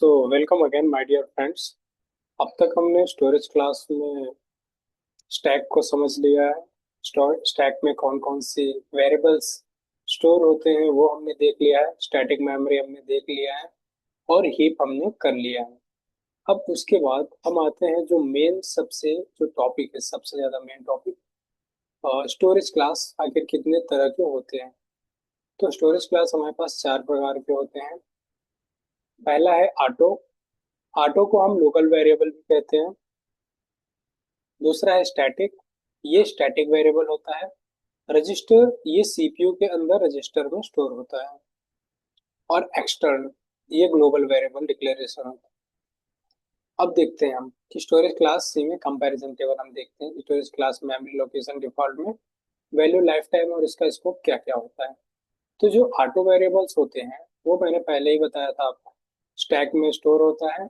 Welcome again my dear friends. अब तक हमने स्टोरेज क्लास में स्टैक को समझ लिया है। स्टैक में कौन कौन सी वेरिएबल्स स्टोर होते हैं वो हमने देख लिया है। स्टैटिक मेमोरी हमने देख लिया है और हीप हमने कर लिया है। अब उसके बाद हम आते हैं जो मेन सबसे जो टॉपिक है, सबसे ज़्यादा मेन टॉपिक, स्टोरेज क्लास आखिर कितने तरह के होते हैं। तो स्टोरेज क्लास हमारे पास चार प्रकार के होते हैं। पहला है ऑटो। ऑटो को हम लोकल वेरिएबल भी कहते हैं। दूसरा है स्टैटिक, ये स्टैटिक वेरिएबल होता है। रजिस्टर, ये सीपीयू के अंदर रजिस्टर में स्टोर होता है। और एक्सटर्न, ये ग्लोबल वेरिएबल डिक्लेरेशन होता है। अब देखते हैं हम कि स्टोरेज क्लास सी में कंपैरिजन टेबल हम देखते हैं। Storage class memory location default में वैल्यू लाइफ टाइम और इसका स्कोप क्या क्या होता है। तो जो ऑटो वेरिएबल्स होते हैं वो मैंने पहले ही बताया था आपको, स्टैक में स्टोर होता है।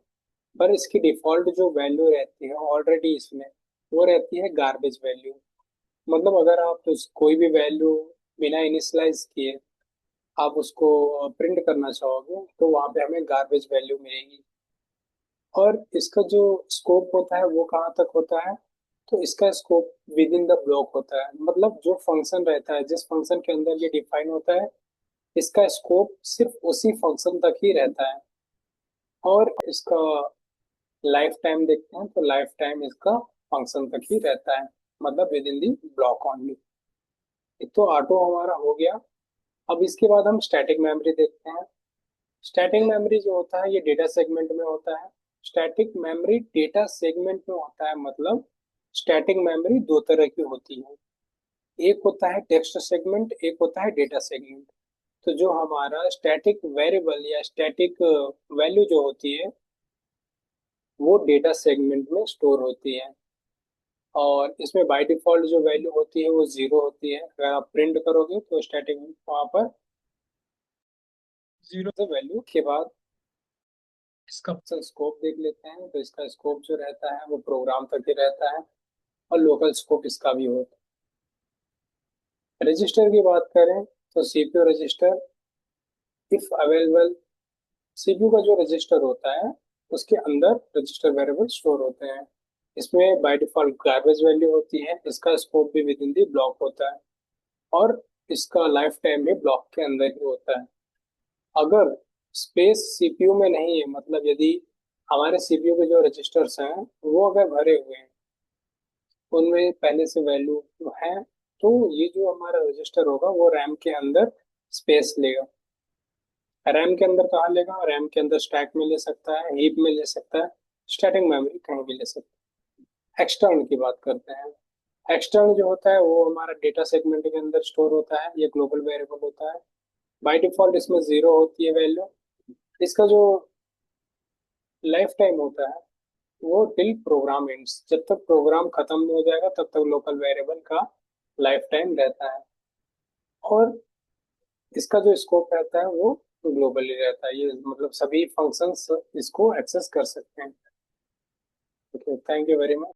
पर इसकी डिफॉल्ट जो वैल्यू रहती है ऑलरेडी इसमें, वो रहती है गार्बेज वैल्यू। मतलब अगर आप कोई भी वैल्यू बिना इनिशियलाइज किए आप उसको प्रिंट करना चाहोगे तो वहां पे हमें गार्बेज वैल्यू मिलेगी। और इसका जो स्कोप होता है वो कहाँ तक होता है, तो इसका scope with in the block होता है। मतलब जो फंक्शन रहता है, जिस फंक्शन के अंदर ये डिफाइन होता है, इसका स्कोप सिर्फ उसी फंक्शन तक ही रहता है। और इसका लाइफ टाइम देखते हैं तो लाइफ टाइम इसका फंक्शन तक ही रहता है, मतलब with in the block only. एक तो ऑटो हमारा हो गया। अब इसके बाद हम स्टैटिक मेमोरी देखते हैं। स्टैटिक मेमोरी जो होता है ये डेटा सेगमेंट में होता है। स्टैटिक मेमोरी डेटा सेगमेंट में होता है, मतलब स्टैटिक मेमोरी दो तरह की होती है। एक होता है टेक्स्ट सेगमेंट, एक होता है डेटा सेगमेंट। तो जो हमारा स्टैटिक वेरिएबल या स्टैटिक वैल्यू जो होती है वो डेटा सेगमेंट में स्टोर होती है। और इसमें बाय डिफॉल्ट जो वैल्यू होती है वो जीरो होती है। अगर आप प्रिंट करोगे तो स्टैटिक वहां पर जीरो से वैल्यू के बाद इसका स्कोप देख लेते हैं। तो इसका स्कोप जो रहता है वो प्रोग्राम तक ही रहता है और लोकल स्कोप इसका भी होता है। रजिस्टर की बात करें तो CPU register if available, CPU का जो रजिस्टर होता है उसके अंदर रजिस्टर वेरिएबल स्टोर होते हैं। इसमें बाय डिफॉल्ट गार्बेज वैल्यू होती है। इसका स्कोप भी विद इन दी ब्लॉक होता है और इसका लाइफ टाइम भी ब्लॉक के अंदर ही होता है। अगर स्पेस सीपीयू में नहीं है, मतलब यदि हमारे सीपीयू के जो रजिस्टर्स हैं वो अगर भरे हुए हैं, उनमें पहले से वैल्यू है, तो ये जो हमारा रजिस्टर होगा वो रैम के अंदर स्पेस लेगा। रैम के अंदर कहाँ लेगा, रैम के अंदर स्टैक में ले सकता है, हीप में ले सकता है, स्टैटिक मेमोरी कहीं भी ले सकता है। एक्सटर्न की बात करते हैं। एक्सटर्न जो होता है वो हमारा डेटा सेगमेंट के अंदर स्टोर होता है। ये ग्लोबल वेरिएबल होता है। बाय डिफॉल्ट इसमें जीरो होती है वैल्यू। इसका जो लाइफ टाइम होता है वो टिल प्रोग्राम एंड्स, जब तक प्रोग्राम खत्म नहीं हो जाएगा तब तक लोकल वेरिएबल का लाइफ टाइम रहता है। और इसका जो स्कोप रहता है वो ग्लोबली रहता है। ये मतलब सभी फंक्शंस इसको एक्सेस कर सकते हैं। Okay, thank you very much.